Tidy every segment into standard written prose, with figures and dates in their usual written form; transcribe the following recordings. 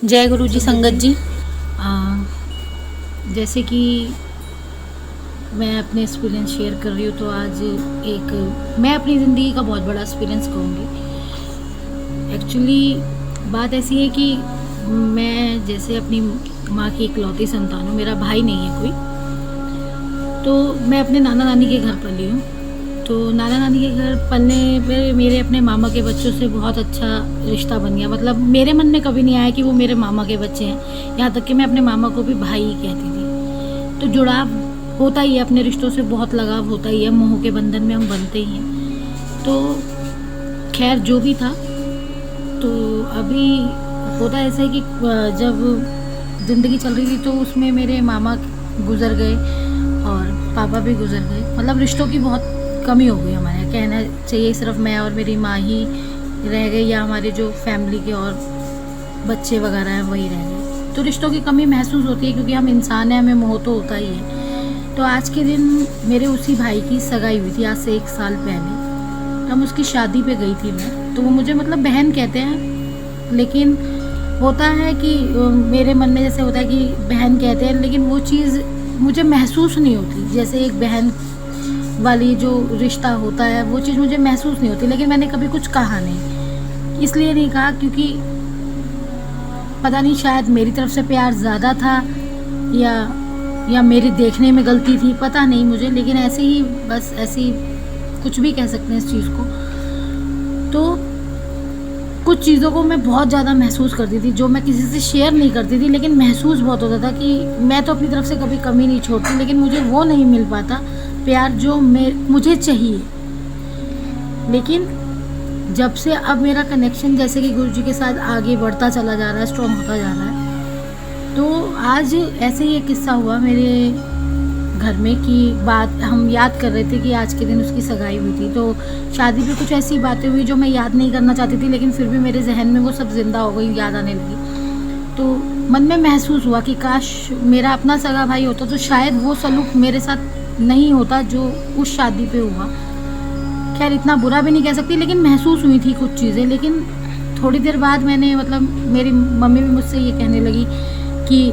जय गुरु जी संगत जी। जैसे कि मैं अपने एक्सपीरियंस शेयर कर रही हूँ, तो आज मैं अपनी ज़िंदगी का बहुत बड़ा एक्सपीरियंस कहूँगी। एक्चुअली बात ऐसी है कि मैं जैसे अपनी माँ की इकलौती संतान हूँ, मेरा भाई नहीं है कोई। तो मैं अपने नाना नानी के घर पली हूँ। तो नाना नानी के घर पलने पे मेरे अपने मामा के बच्चों से बहुत अच्छा रिश्ता बन गया। मतलब मेरे मन में कभी नहीं आया कि वो मेरे मामा के बच्चे हैं, यहाँ तक कि मैं अपने मामा को भी भाई ही कहती थी। तो जुड़ाव होता ही है, अपने रिश्तों से बहुत लगाव होता ही है, मोह के बंधन में हम बनते ही हैं। तो खैर जो भी था, तो अभी होता ऐसा है कि जब ज़िंदगी चल रही थी तो उसमें मेरे मामा गुज़र गए और पापा भी गुज़र गए। मतलब रिश्तों की बहुत कमी हो गई हमारे यहाँ, कहना चाहिए सिर्फ मैं और मेरी माँ ही रह गए, या हमारे जो फैमिली के और बच्चे वगैरह हैं वही रह गए। तो रिश्तों की कमी महसूस होती है, क्योंकि हम इंसान हैं, हमें मोह तो होता ही है। तो आज के दिन मेरे उसी भाई की सगाई हुई थी, आज से 1 साल पहले। तो हम उसकी शादी पे गई थी मैं। तो वो मुझे मतलब बहन कहते हैं, लेकिन होता है कि मेरे मन में जैसे होता है कि बहन कहते हैं, लेकिन वो चीज़ मुझे महसूस नहीं होती। जैसे एक बहन वाली जो रिश्ता होता है वो चीज़ मुझे महसूस नहीं होती। लेकिन मैंने कभी कुछ कहा नहीं, इसलिए नहीं कहा क्योंकि पता नहीं, शायद मेरी तरफ से प्यार ज़्यादा था या मेरे देखने में गलती थी, पता नहीं मुझे। लेकिन ऐसे ही, बस ऐसे ही कुछ भी कह सकते हैं इस चीज़ को। तो कुछ चीज़ों को मैं बहुत ज़्यादा महसूस करती थी, जो मैं किसी से शेयर नहीं करती थी, लेकिन महसूस बहुत होता था कि मैं तो अपनी तरफ से कभी कमी नहीं छोड़ती, लेकिन मुझे वो नहीं मिल पाता प्यार जो मुझे चाहिए। लेकिन जब से अब मेरा कनेक्शन जैसे कि गुरुजी के साथ आगे बढ़ता चला जा रहा है, स्ट्रॉन्ग होता जा रहा है, तो आज ऐसे ही एक किस्सा हुआ मेरे घर में कि बात हम याद कर रहे थे कि आज के दिन उसकी सगाई हुई थी। तो शादी पे कुछ ऐसी बातें हुई जो मैं याद नहीं करना चाहती थी, लेकिन फिर भी मेरे जहन में वो सब जिंदा हो गई, याद आने लगी। तो मन में महसूस हुआ कि काश मेरा अपना सगा भाई होता तो शायद वो सलूक मेरे साथ नहीं होता जो उस शादी पे हुआ। खैर इतना बुरा भी नहीं कह सकती, लेकिन महसूस हुई थी कुछ चीज़ें। लेकिन थोड़ी देर बाद मैंने, मतलब मेरी मम्मी भी मुझसे ये कहने लगी कि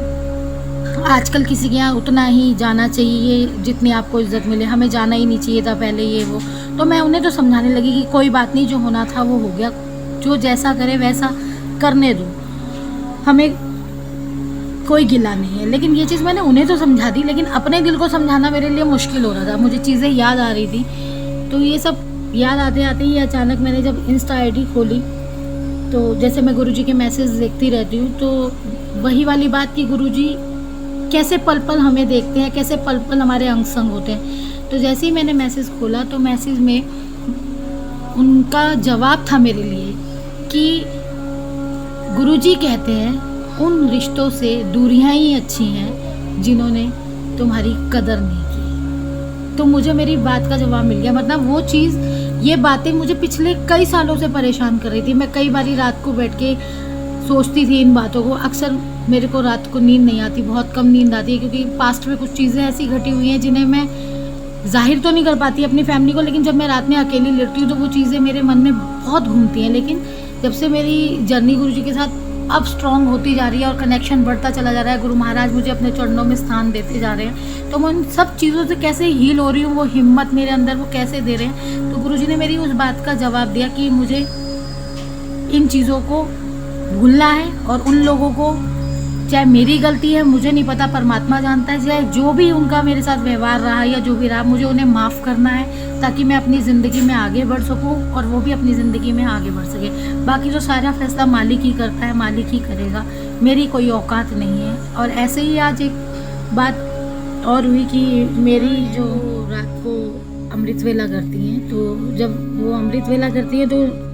आजकल किसी के यहाँ उतना ही जाना चाहिए जितनी आपको इज्जत मिले, हमें जाना ही नहीं चाहिए था पहले, ये वो। तो मैं उन्हें तो समझाने लगी कि कोई बात नहीं, जो होना था वो हो गया, जो जैसा करे वैसा करने दो, हमें कोई गिला नहीं है। लेकिन ये चीज़ मैंने उन्हें तो समझा दी, लेकिन अपने दिल को समझाना मेरे लिए मुश्किल हो रहा था। मुझे चीज़ें याद आ रही थी। तो ये सब याद आते आते ही अचानक मैंने जब इंस्टा आईडी खोली, तो जैसे मैं गुरुजी के मैसेज देखती रहती हूँ, तो वही वाली बात कि गुरुजी कैसे पल पल हमें देखते हैं, कैसे पल पल हमारे अंग संग होते हैं। तो जैसे ही मैंने मैसेज खोला, तो मैसेज में उनका जवाब था मेरे लिए कि गुरुजी कहते हैं उन रिश्तों से दूरियां ही अच्छी हैं जिन्होंने तुम्हारी कदर नहीं की। तो मुझे मेरी बात का जवाब मिल गया। मतलब वो चीज़, ये बातें मुझे पिछले कई सालों से परेशान कर रही थी। मैं कई बारी रात को बैठ के सोचती थी इन बातों को। अक्सर मेरे को रात को नींद नहीं आती, बहुत कम नींद आती है, क्योंकि पास्ट में कुछ चीज़ें ऐसी घटी हुई हैं जिन्हें मैं जाहिर तो नहीं कर पाती अपनी फैमिली को, लेकिन जब मैं रात में अकेली लेटती हूँ तो वो चीज़ें मेरे मन में बहुत घूमती हैं। लेकिन जब से मेरी जर्नी गुरुजी के साथ अब स्ट्रॉन्ग होती जा रही है और कनेक्शन बढ़ता चला जा रहा है, गुरु महाराज मुझे अपने चरणों में स्थान देते जा रहे हैं, तो मैं उन सब चीज़ों से कैसे हील हो रही हूँ, वो हिम्मत मेरे अंदर वो कैसे दे रहे हैं। तो गुरुजी ने मेरी उस बात का जवाब दिया कि मुझे इन चीज़ों को भूलना है, और उन लोगों को, चाहे मेरी गलती है मुझे नहीं पता, परमात्मा जानता है, चाहे जो भी उनका मेरे साथ व्यवहार रहा या जो भी रहा, मुझे उन्हें माफ़ करना है, ताकि मैं अपनी ज़िंदगी में आगे बढ़ सकूं और वो भी अपनी ज़िंदगी में आगे बढ़ सके। बाकी जो सारा फैसला मालिक ही करता है, मालिक ही करेगा, मेरी कोई औकात नहीं है। और ऐसे ही आज एक बात और हुई कि मेरी जो रात को अमृत वेला करती हैं, तो जब वो अमृत वेला करती है तो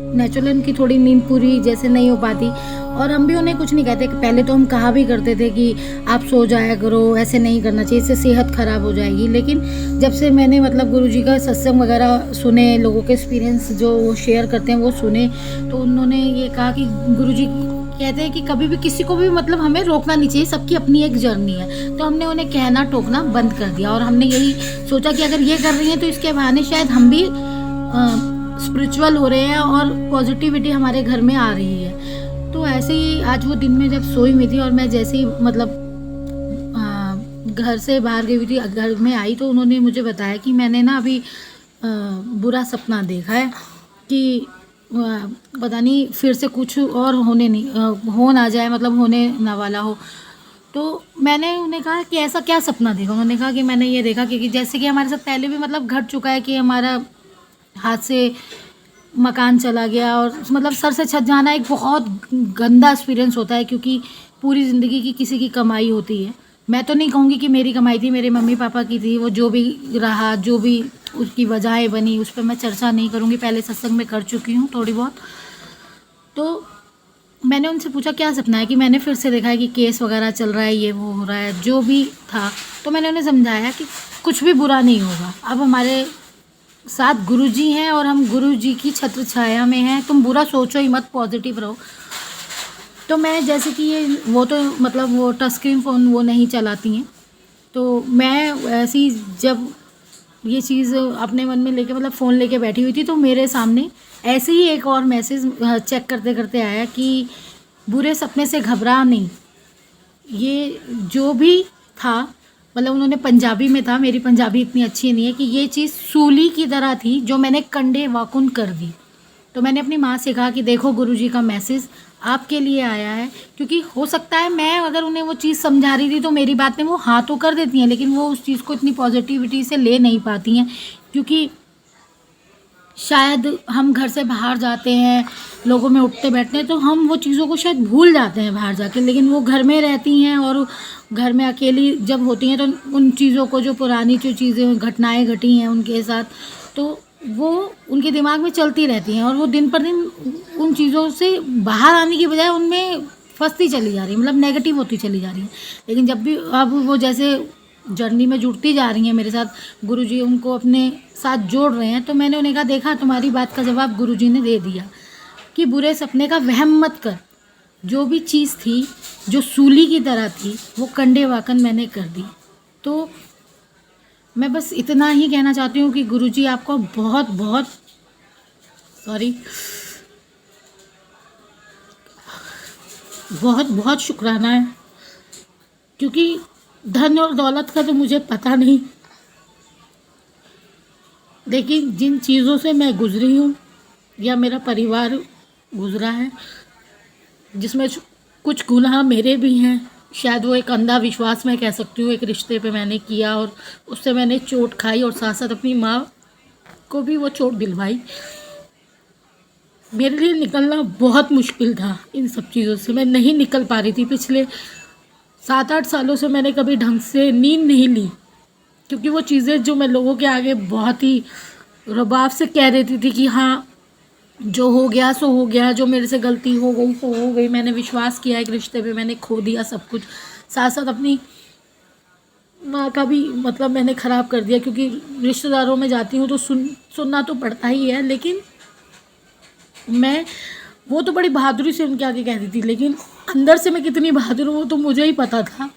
नेचुरल उनकी थोड़ी नींद पूरी जैसे नहीं हो पाती, और हम भी उन्हें कुछ नहीं कहते। पहले तो हम कहा भी करते थे कि आप सो जाया करो, ऐसे नहीं करना चाहिए, इससे सेहत ख़राब हो जाएगी। लेकिन जब से मैंने मतलब गुरुजी का सत्संग वगैरह सुने, लोगों के एक्सपीरियंस जो वो शेयर करते हैं वो सुने, तो उन्होंने ये कहा कि गुरुजी कहते हैं कि कभी भी किसी को भी मतलब हमें रोकना नहीं चाहिए, सबकी अपनी एक जर्नी है। तो हमने उन्हें कहना टोकना बंद कर दिया, और हमने यही सोचा कि अगर ये कर रही हैं तो इसके बहाने शायद हम भी स्पिरिचुअल हो रहे हैं और पॉजिटिविटी हमारे घर में आ रही है। तो ऐसे ही आज वो दिन में जब सोई हुई थी और मैं जैसे ही मतलब घर से बाहर गई हुई थी, घर में आई तो उन्होंने मुझे बताया कि मैंने ना अभी बुरा सपना देखा है कि पता नहीं फिर से कुछ और होने नहीं हो ना जाए, मतलब होने ना वाला हो। तो मैंने उन्हें कहा कि ऐसा क्या सपना देखा? उन्होंने कहा कि मैंने ये देखा कि जैसे कि हमारे साथ पहले भी मतलब घट चुका है कि हमारा हाथ से मकान चला गया, और मतलब सर से छत जाना एक बहुत गंदा एक्सपीरियंस होता है, क्योंकि पूरी ज़िंदगी की किसी की कमाई होती है। मैं तो नहीं कहूँगी कि मेरी कमाई थी, मेरे मम्मी पापा की थी, वो जो भी रहा, जो भी उसकी वजहें बनी, उस पर मैं चर्चा नहीं करूँगी, पहले सत्संग में कर चुकी हूँ थोड़ी बहुत। तो मैंने उनसे पूछा क्या सपना है, कि मैंने फिर से देखा है कि केस वगैरह चल रहा है, ये वो हो रहा है, जो भी था। तो मैंने उन्हें समझाया कि कुछ भी बुरा नहीं होगा, अब हमारे साथ गुरुजी हैं और हम गुरुजी की छत्र छाया में हैं, तुम बुरा सोचो ही मत, पॉजिटिव रहो। तो मैं जैसे कि ये वो तो मतलब वो टच स्क्रीन फ़ोन वो नहीं चलाती हैं, तो मैं ऐसी जब ये चीज़ अपने मन में लेके मतलब फ़ोन लेके बैठी हुई थी, तो मेरे सामने ऐसे ही एक और मैसेज चेक करते करते आया कि बुरे सपने से घबरा नहीं। ये जो भी था, मतलब उन्होंने पंजाबी में था, मेरी पंजाबी इतनी अच्छी नहीं है, कि ये चीज़ सूली की तरह थी जो मैंने कंडे वाकुन कर दी। तो मैंने अपनी माँ से कहा कि देखो गुरुजी का मैसेज आपके लिए आया है, क्योंकि हो सकता है मैं अगर उन्हें वो चीज़ समझा रही थी तो मेरी बात में वो हाँ तो कर देती हैं, लेकिन वो उस चीज़ को इतनी पॉजिटिविटी से ले नहीं पाती हैं, क्योंकि शायद हम घर से बाहर जाते हैं, लोगों में उठते बैठते हैं, तो हम वो चीज़ों को शायद भूल जाते हैं बाहर जाके, लेकिन वो घर में रहती हैं और घर में अकेली जब होती हैं तो उन चीज़ों को, जो पुरानी जो चीज़ें घटनाएं घटी हैं उनके साथ, तो वो उनके दिमाग में चलती रहती हैं और वो दिन पर दिन उन चीज़ों से बाहर आने की बजाय उनमें फंसती चली जा रही है, मतलब नेगेटिव होती चली जा रही है। लेकिन जब भी अब वो जैसे जर्नी में जुड़ती जा रही हैं मेरे साथ, गुरुजी उनको अपने साथ जोड़ रहे हैं, तो मैंने उन्हें कहा देखा तुम्हारी बात का जवाब गुरुजी ने दे दिया कि बुरे सपने का वहम मत कर, जो भी चीज़ थी जो सूली की तरह थी वो कंडे वाकन मैंने कर दी। तो मैं बस इतना ही कहना चाहती हूँ कि गुरुजी आपको बहुत बहुत सॉरी बहुत बहुत शुक्राना है, क्योंकि धन और दौलत का तो मुझे पता नहीं, लेकिन जिन चीज़ों से मैं गुजरी हूँ या मेरा परिवार गुजरा है, जिसमें कुछ गुनाह मेरे भी हैं, शायद वो एक अंधा विश्वास मैं कह सकती हूँ, एक रिश्ते पे मैंने किया और उससे मैंने चोट खाई और साथ साथ अपनी माँ को भी वो चोट दिलवाई। मेरे लिए निकलना बहुत मुश्किल था इन सब चीज़ों से, मैं नहीं निकल पा रही थी। पिछले 7-8 सालों से मैंने कभी ढंग से नींद नहीं ली, क्योंकि वो चीज़ें जो मैं लोगों के आगे बहुत ही रुबाब से कह देती थी कि हाँ जो हो गया सो हो गया, जो मेरे से गलती हो गई सो हो गई, मैंने विश्वास किया एक रिश्ते पे, मैंने खो दिया सब कुछ, साथ साथ अपनी माँ का भी मतलब मैंने ख़राब कर दिया, क्योंकि रिश्तेदारों में जाती हूँ तो सुनना तो पड़ता ही है, लेकिन मैं वो तो बड़ी बहादुरी से उनके आगे कहती थी, लेकिन अंदर से मैं कितनी बहादुर हूँ वो तो मुझे ही पता था।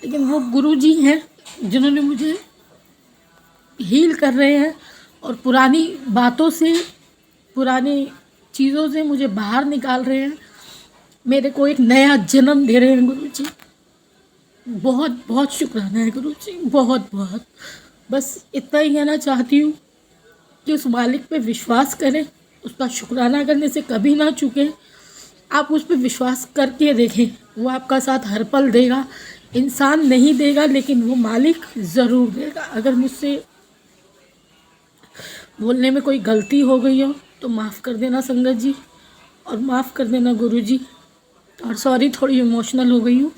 लेकिन वो गुरुजी हैं जिन्होंने मुझे हील कर रहे हैं और पुरानी बातों से, पुरानी चीज़ों से मुझे बाहर निकाल रहे हैं, मेरे को एक नया जन्म दे रहे हैं गुरुजी। बहुत बहुत शुक्राना है गुरुजी, बहुत बहुत। बस इतना ही कहना चाहती हूँ कि उस मालिक पे विश्वास करें, उसका शुक्राना करने से कभी ना चूकें। आप उस पर विश्वास करके देखें, वो आपका साथ हर पल देगा। इंसान नहीं देगा लेकिन वो मालिक ज़रूर देगा। अगर मुझसे बोलने में कोई गलती हो गई हो तो माफ़ कर देना संगत जी, और माफ़ कर देना गुरुजी। और सॉरी थोड़ी इमोशनल हो गई हूँ।